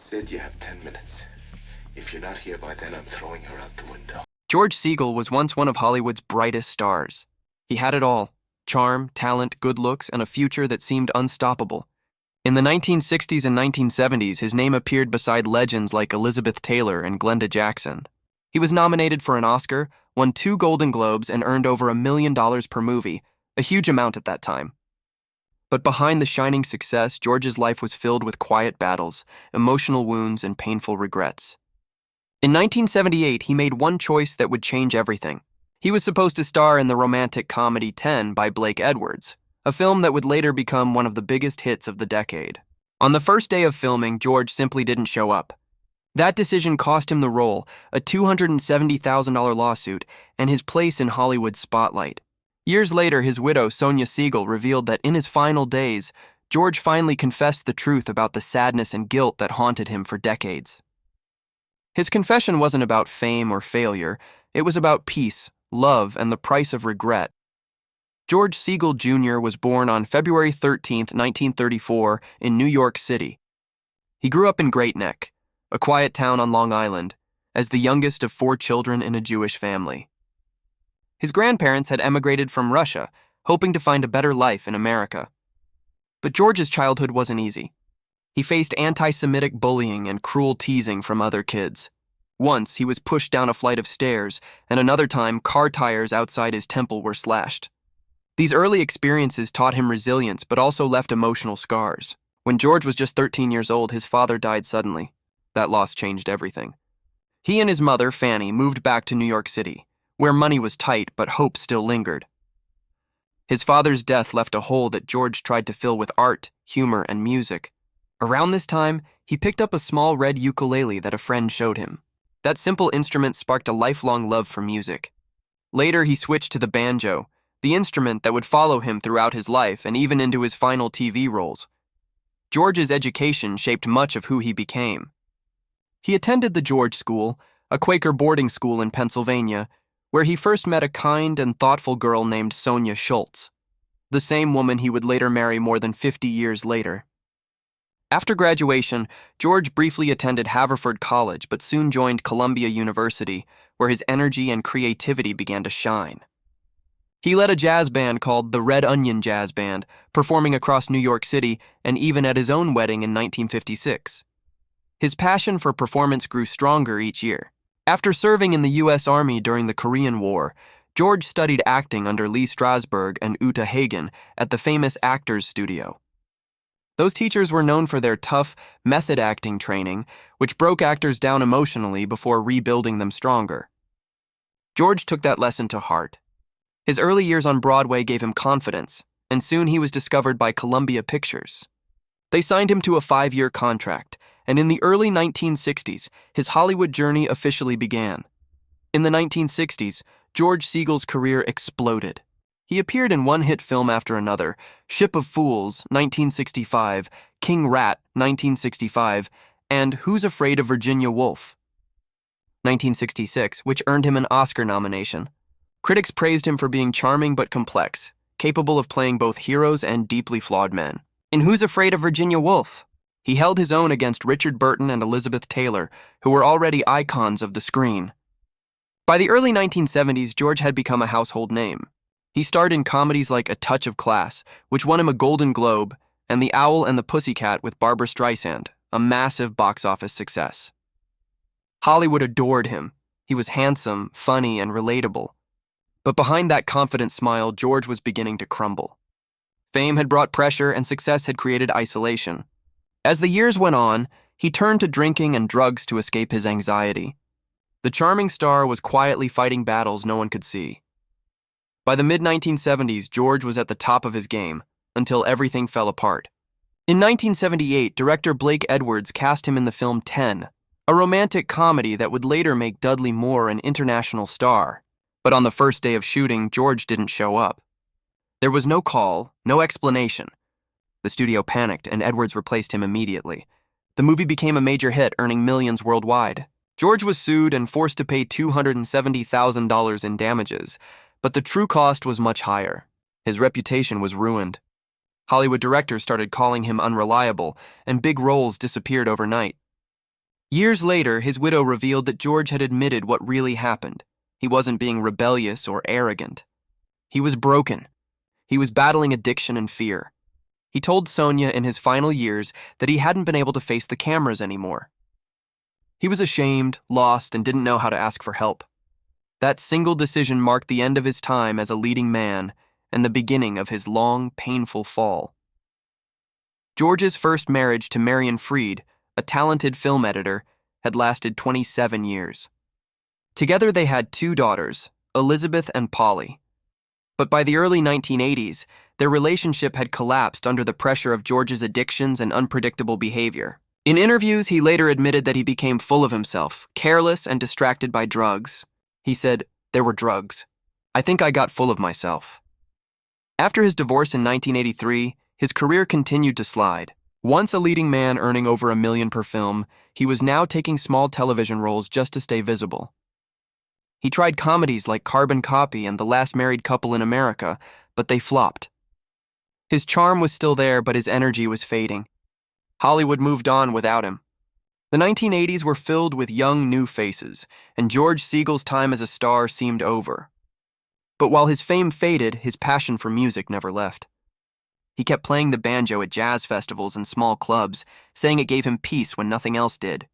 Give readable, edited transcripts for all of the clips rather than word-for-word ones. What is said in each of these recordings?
Sid, you have 10 minutes. If you're not here by then, I'm throwing her out the window. George Segal was once one of Hollywood's brightest stars. He had it all: charm, talent, good looks, and a future that seemed unstoppable. In the 1960s and 1970s, his name appeared beside legends like Elizabeth Taylor and Glenda Jackson. He was nominated for an Oscar, won 2 Golden Globes, and earned over $1 million per movie, a huge amount at that time. But behind the shining success, George's life was filled with quiet battles, emotional wounds, and painful regrets. In 1978, he made one choice that would change everything. He was supposed to star in the romantic comedy 10 by Blake Edwards, a film that would later become one of the biggest hits of the decade. On the first day of filming, George simply didn't show up. That decision cost him the role, a $270,000 lawsuit, and his place in Hollywood's spotlight. Years later, his widow, Sonia Segal, revealed that in his final days, George finally confessed the truth about the sadness and guilt that haunted him for decades. His confession wasn't about fame or failure. It was about peace, love, and the price of regret. George Segal Jr. was born on February 13, 1934, in New York City. He grew up in Great Neck, a quiet town on Long Island, as the youngest of 4 children in a Jewish family. His grandparents had emigrated from Russia, hoping to find a better life in America. But George's childhood wasn't easy. He faced anti-Semitic bullying and cruel teasing from other kids. Once, he was pushed down a flight of stairs, and another time, car tires outside his temple were slashed. These early experiences taught him resilience, but also left emotional scars. When George was just 13 years old, his father died suddenly. That loss changed everything. He and his mother, Fanny, moved back to New York City, where money was tight, but hope still lingered. His father's death left a hole that George tried to fill with art, humor, and music. Around this time, he picked up a small red ukulele that a friend showed him. That simple instrument sparked a lifelong love for music. Later, he switched to the banjo, the instrument that would follow him throughout his life and even into his final TV roles. George's education shaped much of who he became. He attended the George School, a Quaker boarding school in Pennsylvania, where he first met a kind and thoughtful girl named Sonia Schultz, the same woman he would later marry more than 50 years later. After graduation, George briefly attended Haverford College but soon joined Columbia University, where his energy and creativity began to shine. He led a jazz band called the Red Onion Jazz Band, performing across New York City and even at his own wedding in 1956. His passion for performance grew stronger each year. After serving in the U.S. Army during the Korean War, George studied acting under Lee Strasberg and Uta Hagen at the famous Actors Studio. Those teachers were known for their tough, method acting training, which broke actors down emotionally before rebuilding them stronger. George took that lesson to heart. His early years on Broadway gave him confidence, and soon he was discovered by Columbia Pictures. They signed him to a 5-year contract, and in the early 1960s, his Hollywood journey officially began. In the 1960s, George Segal's career exploded. He appeared in one-hit film after another: Ship of Fools, 1965, King Rat, 1965, and Who's Afraid of Virginia Woolf, 1966, which earned him an Oscar nomination. Critics praised him for being charming but complex, capable of playing both heroes and deeply flawed men. In Who's Afraid of Virginia Woolf, he held his own against Richard Burton and Elizabeth Taylor, who were already icons of the screen. By the early 1970s, George had become a household name. He starred in comedies like A Touch of Class, which won him a Golden Globe, and The Owl and the Pussycat with Barbra Streisand, a massive box office success. Hollywood adored him. He was handsome, funny, and relatable. But behind that confident smile, George was beginning to crumble. Fame had brought pressure, and success had created isolation. As the years went on, he turned to drinking and drugs to escape his anxiety. The charming star was quietly fighting battles no one could see. By the mid-1970s, George was at the top of his game, until everything fell apart. In 1978, director Blake Edwards cast him in the film 10, a romantic comedy that would later make Dudley Moore an international star. But on the first day of shooting, George didn't show up. There was no call, no explanation. The studio panicked, and Edwards replaced him immediately. The movie became a major hit, earning millions worldwide. George was sued and forced to pay $270,000 in damages, but the true cost was much higher. His reputation was ruined. Hollywood directors started calling him unreliable, and big roles disappeared overnight. Years later, his widow revealed that George had admitted what really happened. He wasn't being rebellious or arrogant. He was broken. He was battling addiction and fear. He told Sonia in his final years that he hadn't been able to face the cameras anymore. He was ashamed, lost, and didn't know how to ask for help. That single decision marked the end of his time as a leading man and the beginning of his long, painful fall. George's first marriage to Marion Freed, a talented film editor, had lasted 27 years. Together they had 2 daughters, Elizabeth and Polly. But by the early 1980s, their relationship had collapsed under the pressure of George's addictions and unpredictable behavior. In interviews, he later admitted that he became full of himself, careless and distracted by drugs. He said, "There were drugs. I think I got full of myself." After his divorce in 1983, his career continued to slide. Once a leading man earning over $1 million per film, he was now taking small television roles just to stay visible. He tried comedies like Carbon Copy and The Last Married Couple in America, but they flopped. His charm was still there, but his energy was fading. Hollywood moved on without him. The 1980s were filled with young, new faces, and George Segal's time as a star seemed over. But while his fame faded, his passion for music never left. He kept playing the banjo at jazz festivals and small clubs, saying it gave him peace when nothing else did.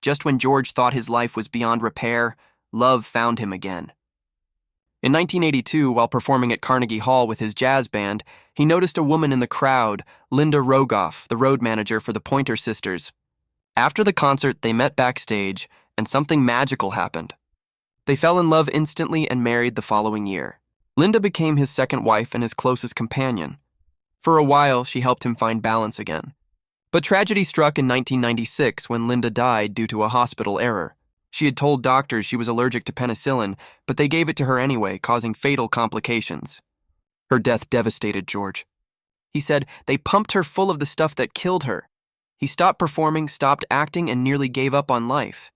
Just when George thought his life was beyond repair, love found him again. In 1982, while performing at Carnegie Hall with his jazz band, he noticed a woman in the crowd, Linda Rogoff, the road manager for the Pointer Sisters. After the concert, they met backstage, and something magical happened. They fell in love instantly and married the following year. Linda became his second wife and his closest companion. For a while, she helped him find balance again. But tragedy struck in 1996 when Linda died due to a hospital error. She had told doctors she was allergic to penicillin, but they gave it to her anyway, causing fatal complications. Her death devastated George. He said they pumped her full of the stuff that killed her. He stopped performing, stopped acting, and nearly gave up on life.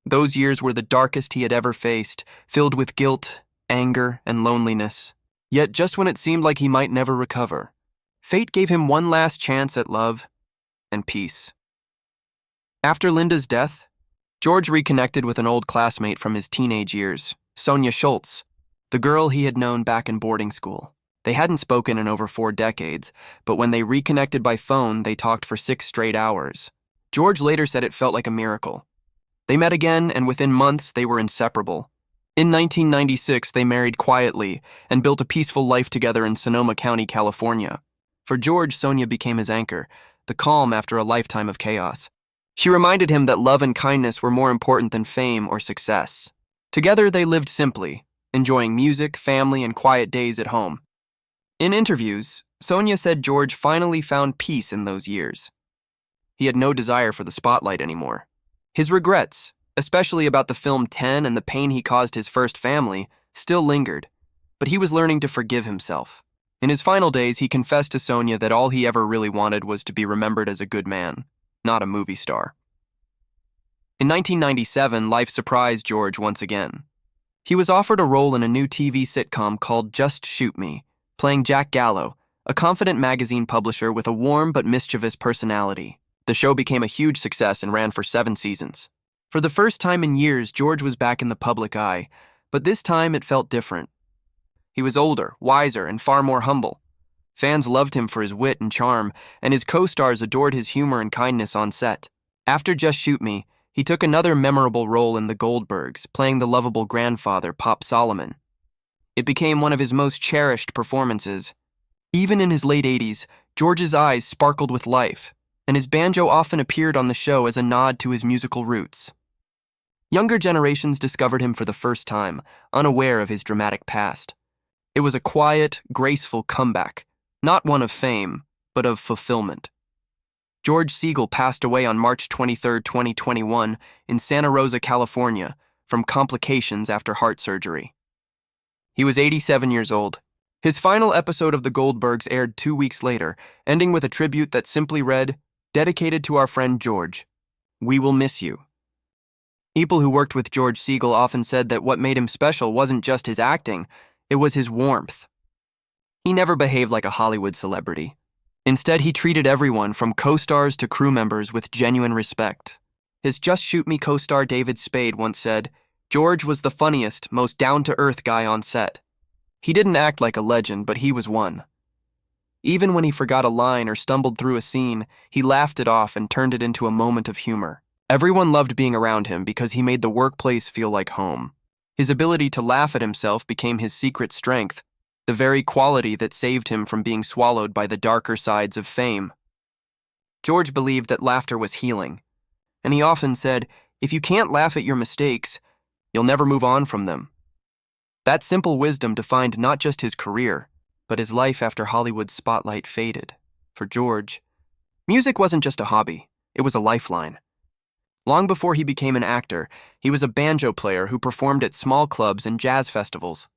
Those years were the darkest he had ever faced, filled with guilt, anger, and loneliness. Yet just when it seemed like he might never recover, fate gave him one last chance at love and peace. After Linda's death, George reconnected with an old classmate from his teenage years, Sonia Schultz, the girl he had known back in boarding school. They hadn't spoken in over 4 decades, but when they reconnected by phone, they talked for 6 straight hours. George later said it felt like a miracle. They met again, and within months, they were inseparable. In 1996, they married quietly and built a peaceful life together in Sonoma County, California. For George, Sonia became his anchor, the calm after a lifetime of chaos. She reminded him that love and kindness were more important than fame or success. Together, they lived simply, enjoying music, family, and quiet days at home. In interviews, Sonia said George finally found peace in those years. He had no desire for the spotlight anymore. His regrets, especially about the film 10 and the pain he caused his first family, still lingered, but he was learning to forgive himself. In his final days, he confessed to Sonia that all he ever really wanted was to be remembered as a good man, not a movie star. In 1997, life surprised George once again. He was offered a role in a new TV sitcom called Just Shoot Me, playing Jack Gallo, a confident magazine publisher with a warm but mischievous personality. The show became a huge success and ran for 7 seasons. For the first time in years, George was back in the public eye, but this time it felt different. He was older, wiser, and far more humble. Fans loved him for his wit and charm, and his co-stars adored his humor and kindness on set. After Just Shoot Me, he took another memorable role in The Goldbergs, playing the lovable grandfather, Pop Solomon. It became one of his most cherished performances. Even in his late 80s, George's eyes sparkled with life, and his banjo often appeared on the show as a nod to his musical roots. Younger generations discovered him for the first time, unaware of his dramatic past. It was a quiet, graceful comeback, not one of fame, but of fulfillment. George Segal passed away on March 23, 2021, in Santa Rosa, California, from complications after heart surgery. He was 87 years old. His final episode of The Goldbergs aired 2 weeks later, ending with a tribute that simply read, "Dedicated to our friend George. We will miss you." People who worked with George Segal often said that what made him special wasn't just his acting, it was his warmth. He never behaved like a Hollywood celebrity. Instead, he treated everyone from co-stars to crew members with genuine respect. His Just Shoot Me co-star David Spade once said, "George was the funniest, most down-to-earth guy on set. He didn't act like a legend, but he was one. Even when he forgot a line or stumbled through a scene, he laughed it off and turned it into a moment of humor. Everyone loved being around him because he made the workplace feel like home. His ability to laugh at himself became his secret strength, the very quality that saved him from being swallowed by the darker sides of fame." George believed that laughter was healing, and he often said, "If you can't laugh at your mistakes, you'll never move on from them." That simple wisdom defined not just his career, but his life after Hollywood's spotlight faded. For George, music wasn't just a hobby, it was a lifeline. Long before he became an actor, he was a banjo player who performed at small clubs and jazz festivals.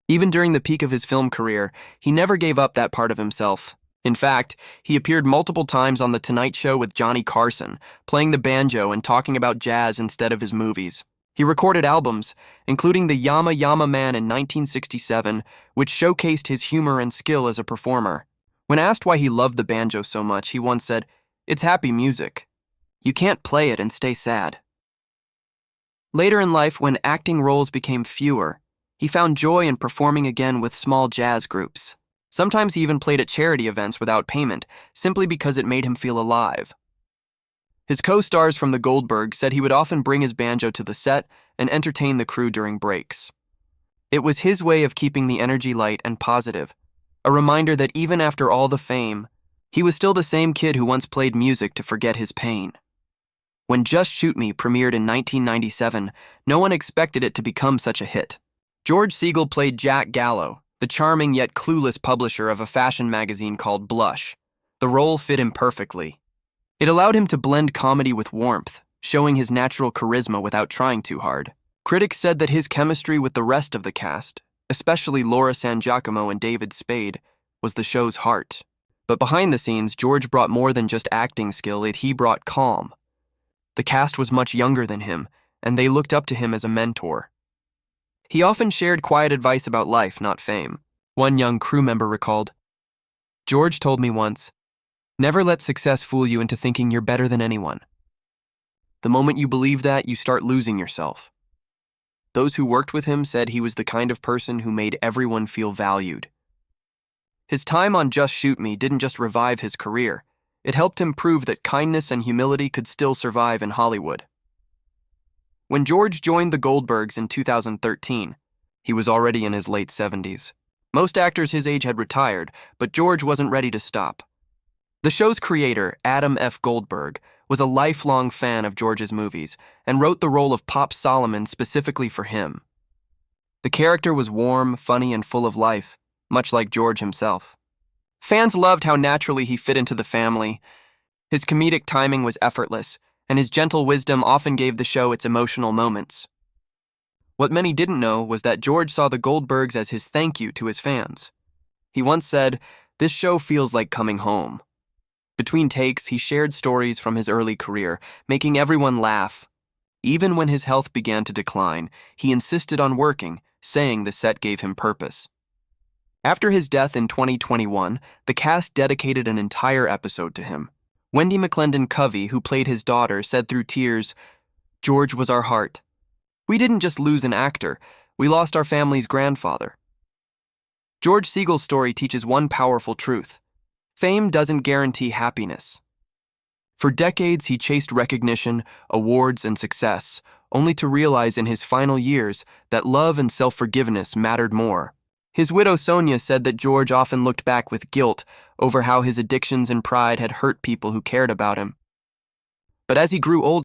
Even during the peak of his film career, he never gave up that part of himself. In fact, he appeared multiple times on The Tonight Show with Johnny Carson, playing the banjo and talking about jazz instead of his movies. He recorded albums, including the Yama Yama Man in 1967, which showcased his humor and skill as a performer. When asked why he loved the banjo so much, he once said, "It's happy music. You can't play it and stay sad." Later in life, when acting roles became fewer, he found joy in performing again with small jazz groups. Sometimes he even played at charity events without payment, simply because it made him feel alive. His co-stars from the Goldbergs said he would often bring his banjo to the set and entertain the crew during breaks. It was his way of keeping the energy light and positive, a reminder that even after all the fame, he was still the same kid who once played music to forget his pain. When Just Shoot Me premiered in 1997, no one expected it to become such a hit. George Segal played Jack Gallo, the charming yet clueless publisher of a fashion magazine called Blush. The role fit him perfectly. It allowed him to blend comedy with warmth, showing his natural charisma without trying too hard. Critics said that his chemistry with the rest of the cast, especially Laura San Giacomo and David Spade, was the show's heart. But behind the scenes, George brought more than just acting skill, he brought calm. The cast was much younger than him, and they looked up to him as a mentor. He often shared quiet advice about life, not fame. One young crew member recalled, "George told me once, never let success fool you into thinking you're better than anyone. The moment you believe that, you start losing yourself." Those who worked with him said he was the kind of person who made everyone feel valued. His time on Just Shoot Me didn't just revive his career, it helped him prove that kindness and humility could still survive in Hollywood. When George joined the Goldbergs in 2013, he was already in his late 70s. Most actors his age had retired, but George wasn't ready to stop. The show's creator, Adam F. Goldberg, was a lifelong fan of George's movies and wrote the role of Pop Solomon specifically for him. The character was warm, funny, and full of life, much like George himself. Fans loved how naturally he fit into the family. His comedic timing was effortless, and his gentle wisdom often gave the show its emotional moments. What many didn't know was that George saw the Goldbergs as his thank you to his fans. He once said, "This show feels like coming home." Between takes, he shared stories from his early career, making everyone laugh. Even when his health began to decline, he insisted on working, saying the set gave him purpose. After his death in 2021, the cast dedicated an entire episode to him. Wendy McClendon Covey, who played his daughter, said through tears, "George was our heart. We didn't just lose an actor, we lost our family's grandfather." George Segal's story teaches one powerful truth. Fame doesn't guarantee happiness. For decades, he chased recognition, awards, and success, only to realize in his final years that love and self-forgiveness mattered more. His widow Sonia said that George often looked back with guilt over how his addictions and pride had hurt people who cared about him. But as he grew older,